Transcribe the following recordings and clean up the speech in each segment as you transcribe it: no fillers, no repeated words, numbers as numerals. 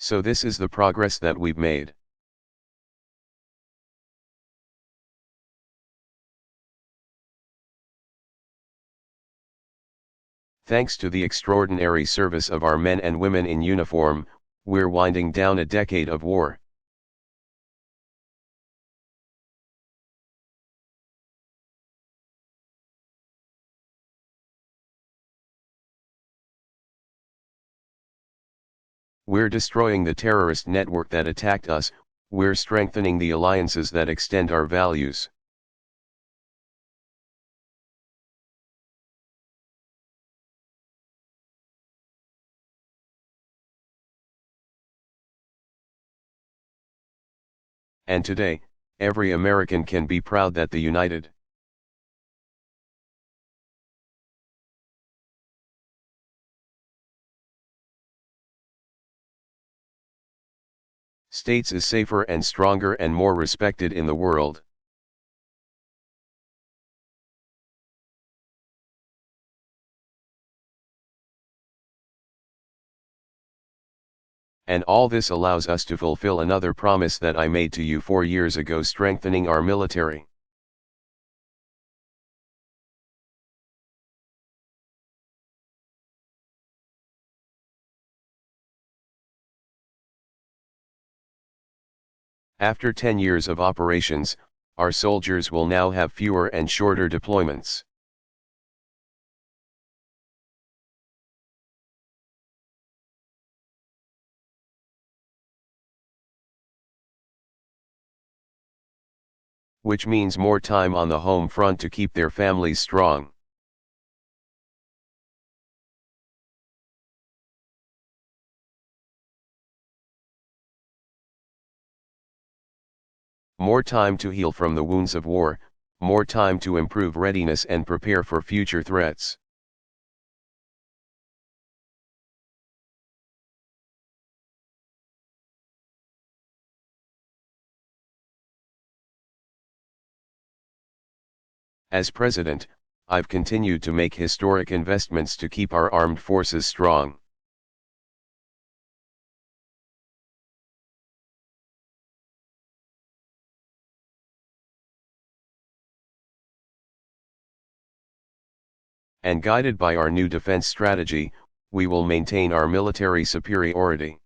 So this is the progress that we've made. Thanks to the extraordinary service of our men and women in uniform, we're winding down a decade of war. We're destroying the terrorist network that attacked us, we're strengthening the alliances that extend our values. And today, every American can be proud that the United States is safer and stronger and more respected in the world. And all this allows us to fulfill another promise that I made to you 4 years ago, strengthening our military. After 10 years of operations, our soldiers will now have fewer and shorter deployments. Which means more time on the home front to keep their families strong. More time to heal from the wounds of war, more time to improve readiness and prepare for future threats. As president, I've continued to make historic investments to keep our armed forces strong. And guided by our new defense strategy, we will maintain our military superiority.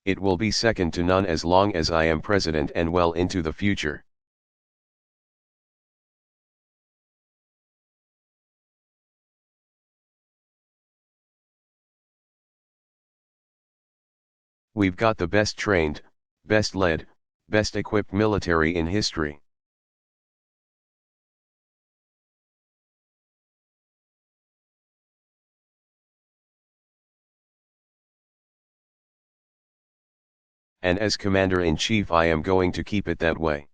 It will be second to none as long as I am president and well into the future. We've got the best trained, best led, best equipped military in history. And as Commander-in-Chief, I am going to keep it that way.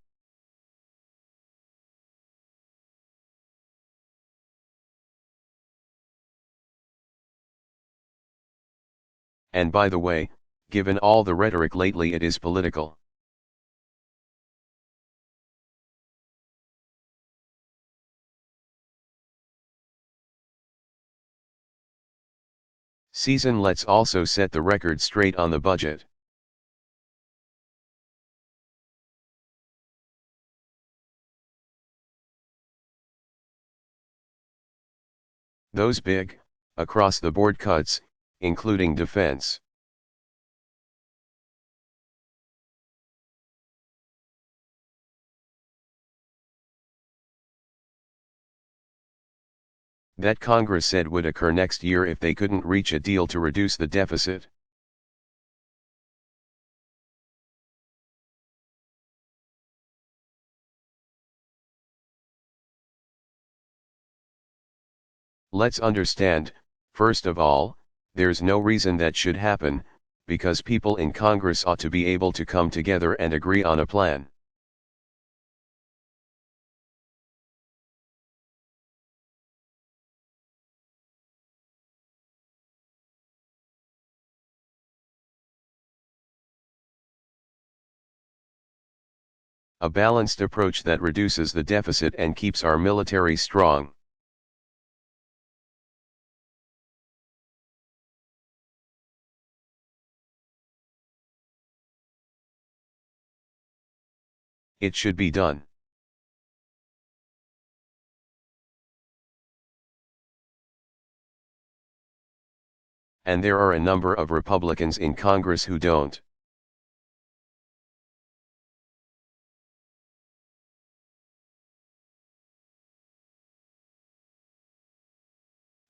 And by the way, given all the rhetoric lately, it is political. Season, let's also set the record straight on the budget. Those big, across-the-board cuts, including defense. That Congress said would occur next year if they couldn't reach a deal to reduce the deficit. Let's understand, first of all, there's no reason that should happen, because people in Congress ought to be able to come together and agree on a plan. a balanced approach that reduces the deficit and keeps our military strong. It should be done. And there are a number of Republicans in Congress who don't.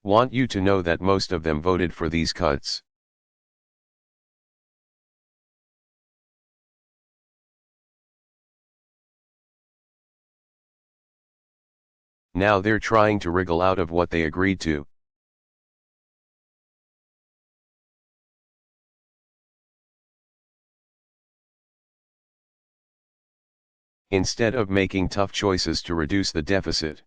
Want you to know that most of them voted for these cuts. Now they're trying to wriggle out of what they agreed to. Instead of making tough choices to reduce the deficit.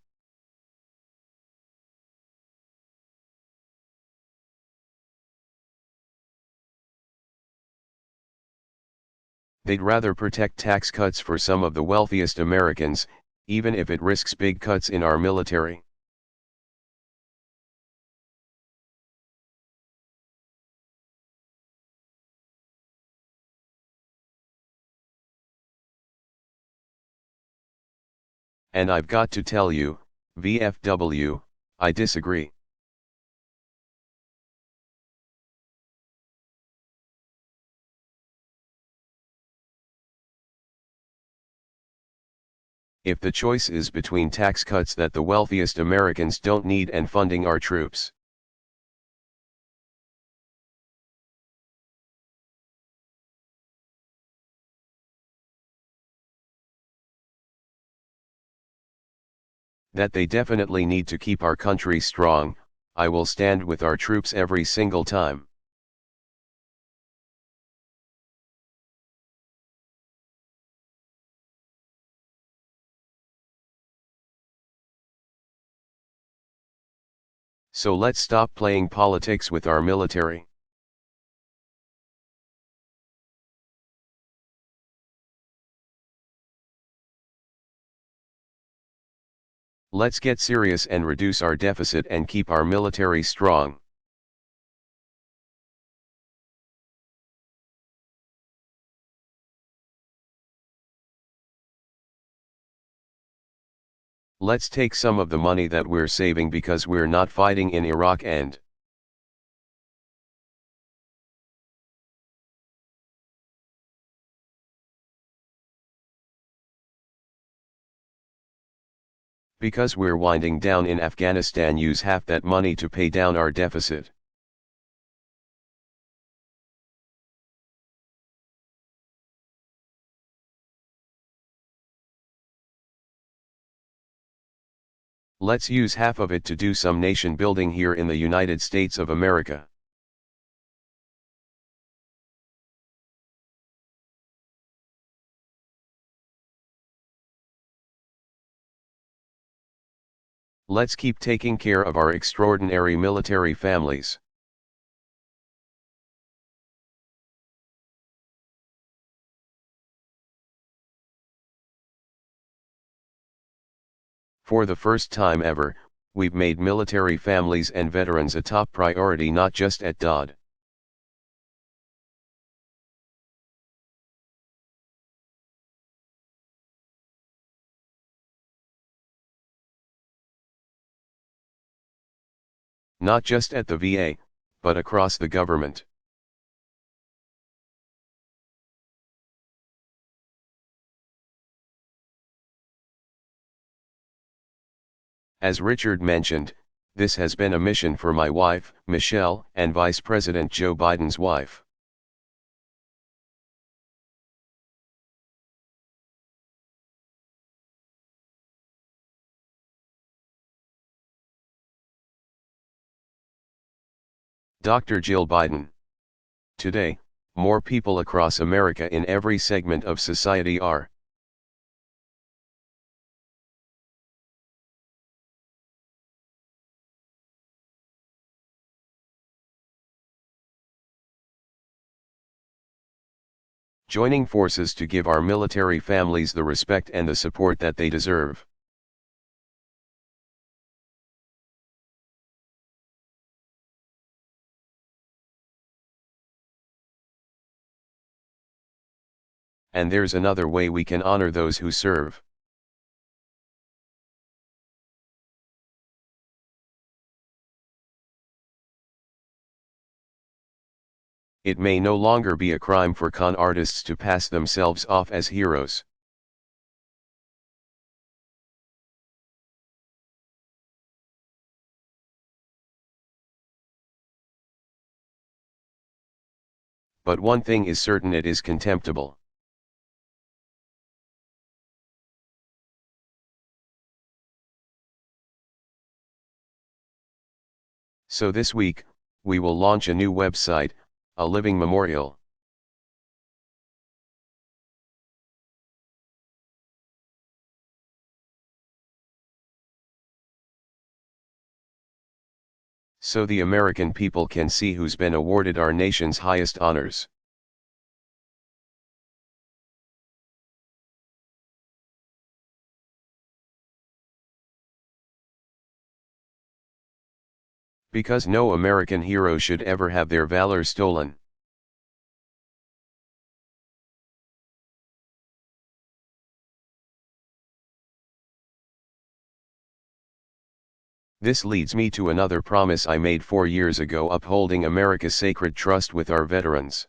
They'd rather protect tax cuts for some of the wealthiest Americans, even if it risks big cuts in our military. And I've got to tell you, VFW, I disagree. If the choice is between tax cuts that the wealthiest Americans don't need and funding our troops. That they definitely need to keep our country strong, I will stand with our troops every single time. So let's stop playing politics with our military. Let's get serious and reduce our deficit and keep our military strong. Let's take some of the money that we're saving because we're not fighting in Iraq and because we're winding down in Afghanistan, use half that money to pay down our deficit. Let's use half of it to do some nation building here in the United States of America. Let's keep taking care of our extraordinary military families. For the first time ever, we've made military families and veterans a top priority, not just at DOD. Not just at the VA, but across the government. As Richard mentioned, this has been a mission for my wife, Michelle, and Vice President Joe Biden's wife. Dr. Jill Biden. Today, more people across America in every segment of society are joining forces to give our military families the respect and the support that they deserve. And there's another way we can honor those who serve. It may no longer be a crime for con artists to pass themselves off as heroes. But one thing is certain, it is contemptible. So this week, we will launch a new website, a living memorial. So the American people can see who's been awarded our nation's highest honors. Because no American hero should ever have their valor stolen. This leads me to another promise I made 4 years ago, upholding America's sacred trust with our veterans.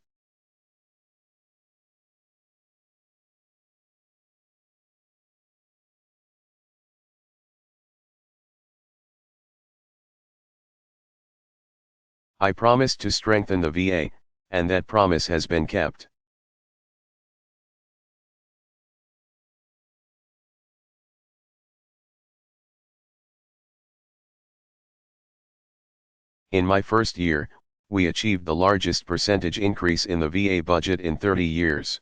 I promised to strengthen the VA, and that promise has been kept. In my first year, we achieved the largest percentage increase in the VA budget in 30 years.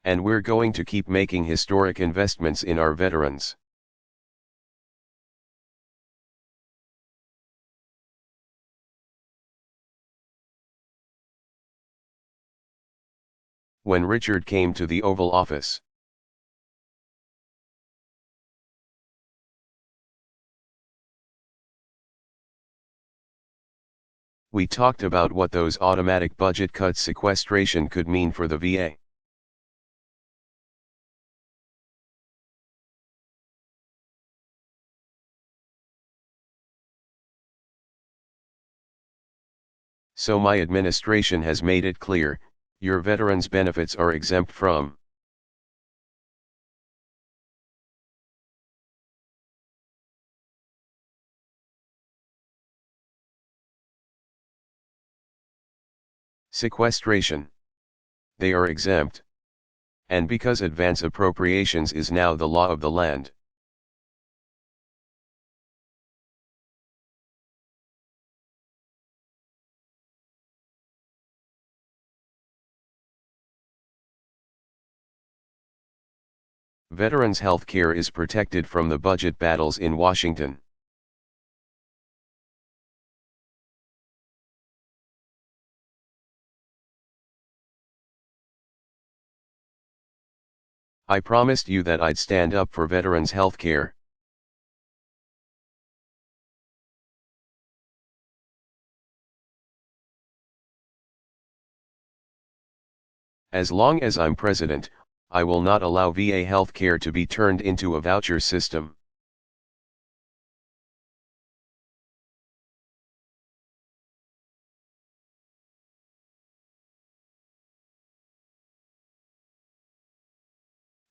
And we're going to keep making historic investments in our veterans. When Richard came to the Oval Office, we talked about what those automatic budget cuts, sequestration, could mean for the VA. So my administration has made it clear, your veterans' benefits are exempt from sequestration. They are exempt. And because advance appropriations is now the law of the land. Veterans' health care is protected from the budget battles in Washington. I promised you that I'd stand up for veterans' health care. As long as I'm president, I will not allow VA health care to be turned into a voucher system.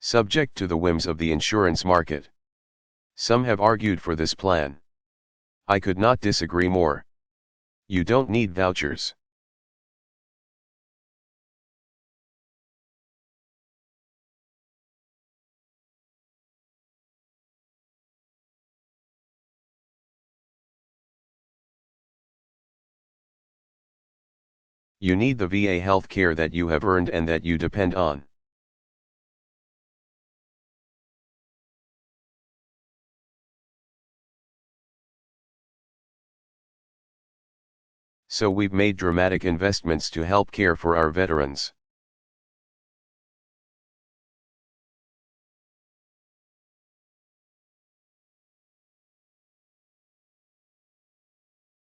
Subject to the whims of the insurance market. Some have argued for this plan. I could not disagree more. You don't need vouchers. You need the VA health care that you have earned and that you depend on. So we've made dramatic investments to help care for our veterans.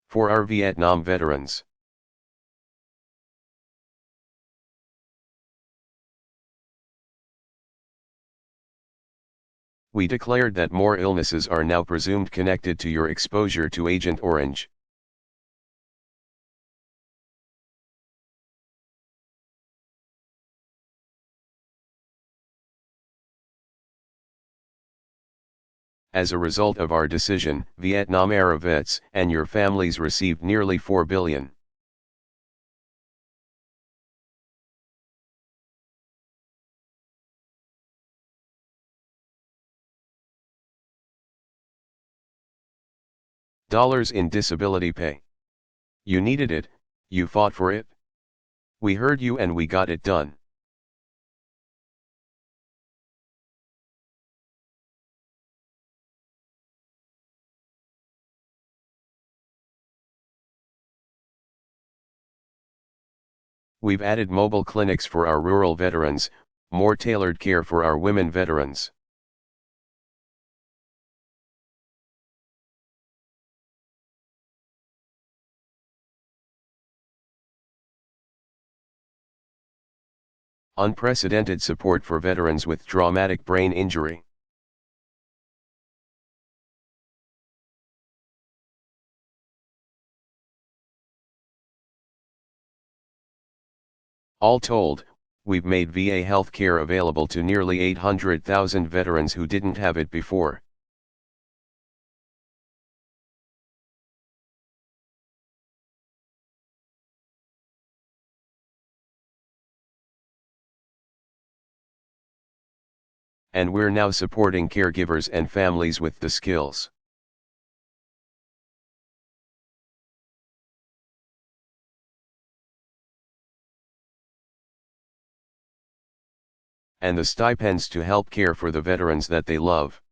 For our Vietnam veterans. We declared that more illnesses are now presumed connected to your exposure to Agent Orange. As a result of our decision, Vietnam-era vets and your families received nearly $4 billion. Dollars in disability pay. You needed it, you fought for it. We heard you and we got it done. We've added mobile clinics for our rural veterans, more tailored care for our women veterans. Unprecedented support for veterans with traumatic brain injury. All told, we've made VA health care available to nearly 800,000 veterans who didn't have it before. And we're now supporting caregivers and families with the skills. And the stipends to help care for the veterans that they love.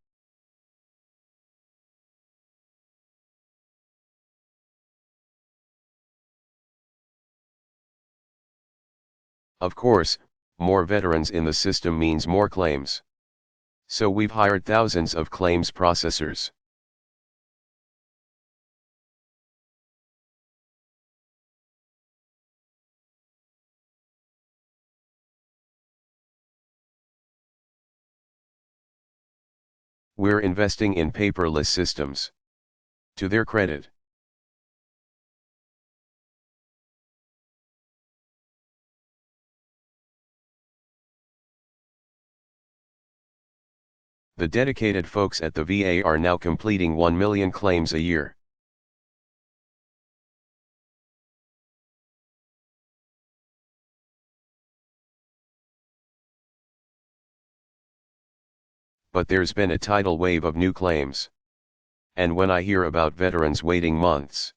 Of course, more veterans in the system means more claims. So we've hired thousands of claims processors. We're investing in paperless systems. To their credit. The dedicated folks at the VA are now completing 1 million claims a year. But there's been a tidal wave of new claims. And when I hear about veterans waiting months,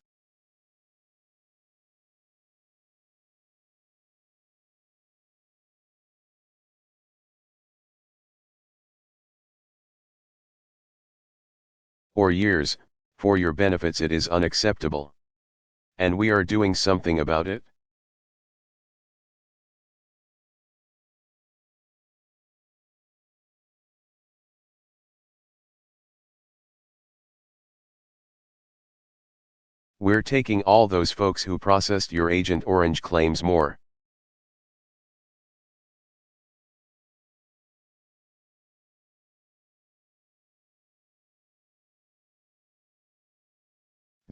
or years, for your benefits, it is unacceptable. And we are doing something about it. We're taking all those folks who processed your Agent Orange claims more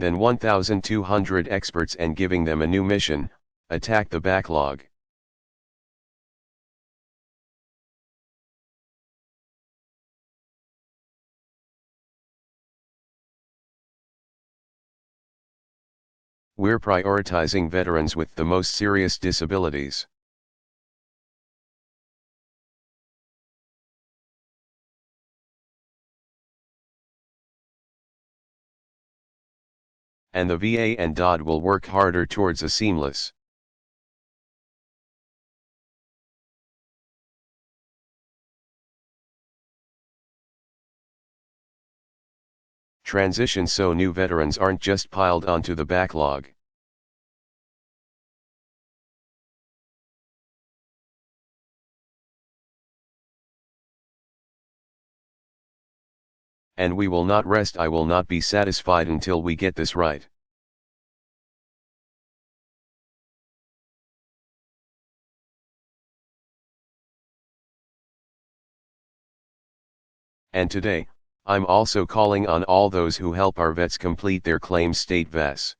than 1,200 experts and giving them a new mission: attack the backlog. We're prioritizing veterans with the most serious disabilities. And the VA and DOD will work harder towards a seamless transition, so new veterans aren't just piled onto the backlog. And we will not rest. I will not be satisfied until we get this right. And today, I'm also calling on all those who help our vets complete their claims state VES.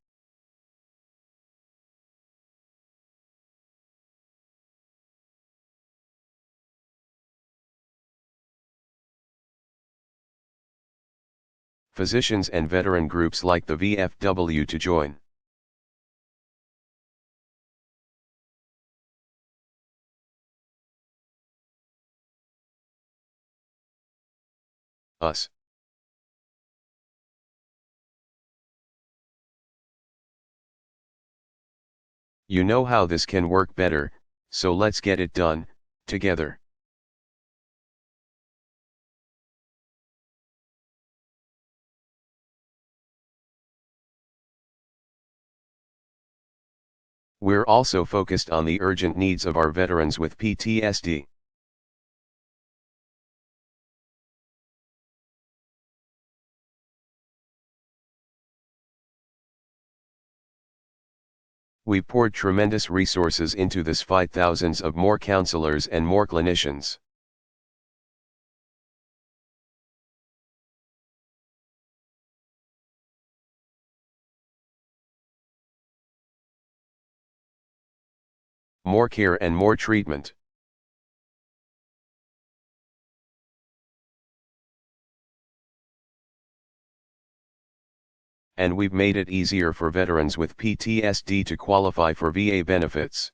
Physicians and veteran groups like the VFW to join. Us. You know how this can work better, so let's get it done, together. We're also focused on the urgent needs of our veterans with PTSD. We poured tremendous resources into this fight, thousands of more counselors and more clinicians. More care and more treatment. And we've made it easier for veterans with PTSD to qualify for VA benefits.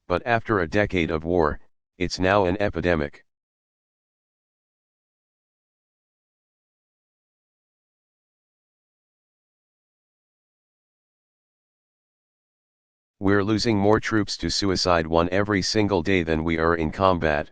But after a decade of war, it's now an epidemic. We're losing more troops to suicide one every single day than we are in combat.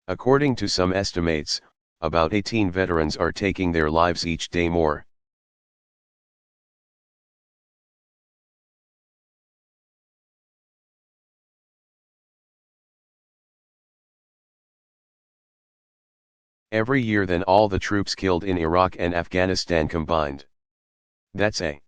According to some estimates, about 18 veterans are taking their lives each day more. Every year than all the troops killed in Iraq and Afghanistan combined. That's a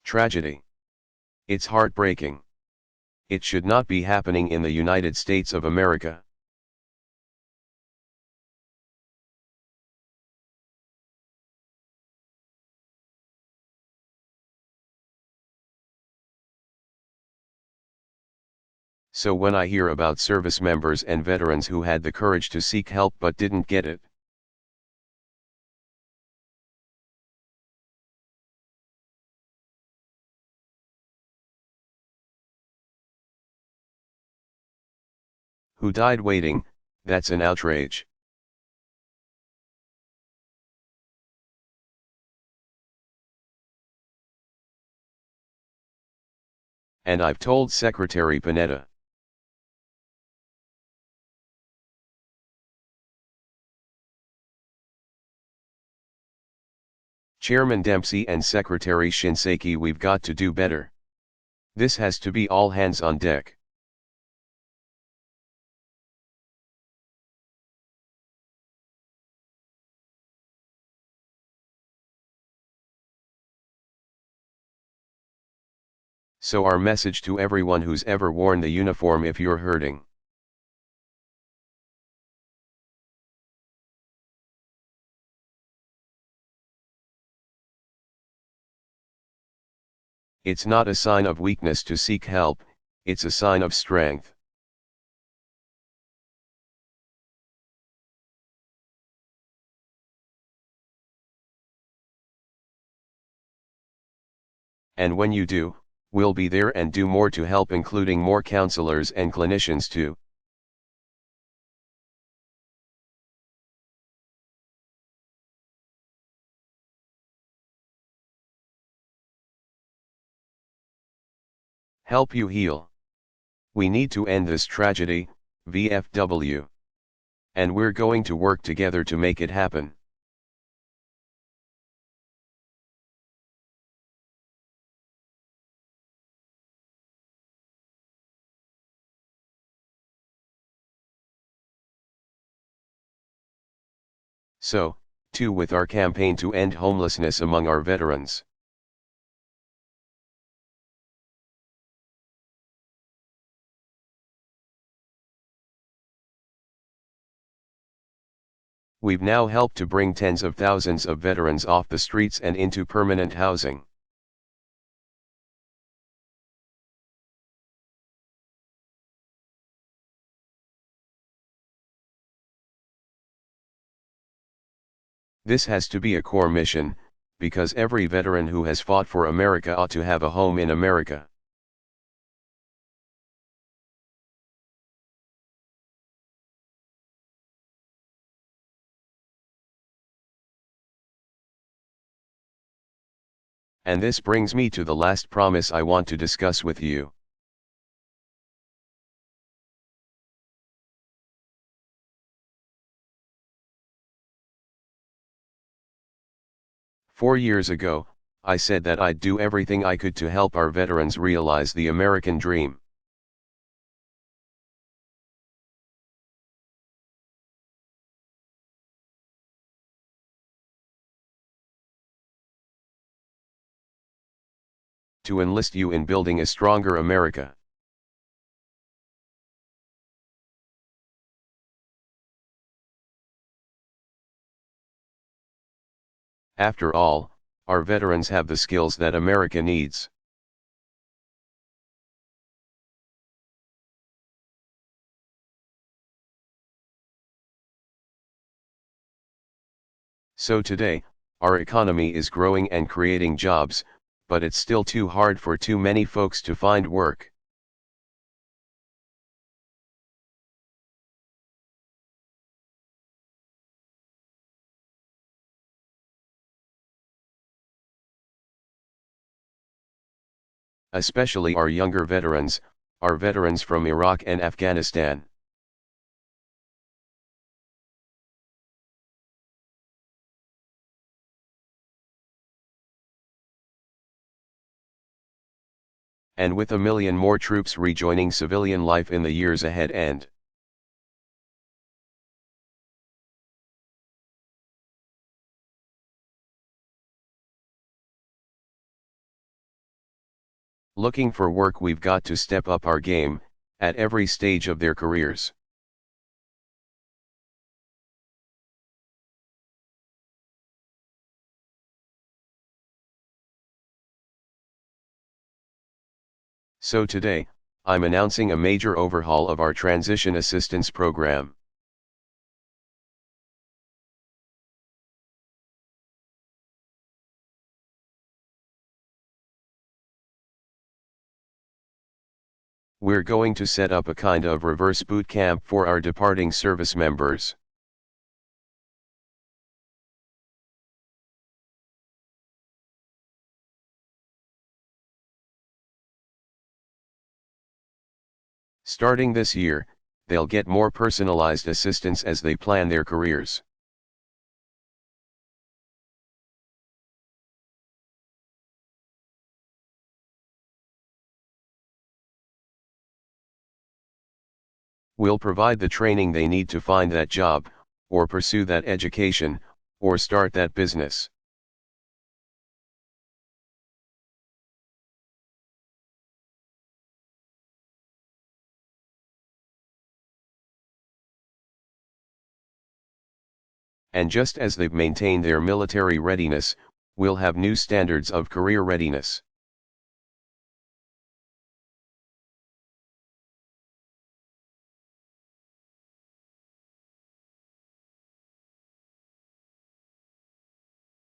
tragedy. It's heartbreaking. It should not be happening in the United States of America. So when I hear about service members and veterans who had the courage to seek help but didn't get it, who died waiting, that's an outrage. And I've told Secretary Panetta. Chairman Dempsey and Secretary Shinseki, we've got to do better. This has to be all hands on deck. So our message to everyone who's ever worn the uniform: if you're hurting, it's not a sign of weakness to seek help, it's a sign of strength. And when you do, we'll be there and do more to help, including more counselors and clinicians too. Help you heal. We need to end this tragedy, VFW. And we're going to work together to make it happen. So, too, with our campaign to end homelessness among our veterans. We've now helped to bring tens of thousands of veterans off the streets and into permanent housing. This has to be a core mission, because every veteran who has fought for America ought to have a home in America. And this brings me to the last promise I want to discuss with you. "4 years ago, I said that I'd do everything I could to help our veterans realize the American dream. To enlist you in building a stronger America. After all, our veterans have the skills that America needs. So today, our economy is growing and creating jobs, but it's still too hard for too many folks to find work. Especially our younger veterans, our veterans from Iraq and Afghanistan. And with 1 million more troops rejoining civilian life in the years ahead and looking for work, we've got to step up our game, at every stage of their careers. So today, I'm announcing a major overhaul of our transition assistance program. We're going to set up a kind of reverse boot camp for our departing service members. Starting this year, they'll get more personalized assistance as they plan their careers. We'll provide the training they need to find that job, or pursue that education, or start that business. And just as they've maintained their military readiness, we'll have new standards of career readiness.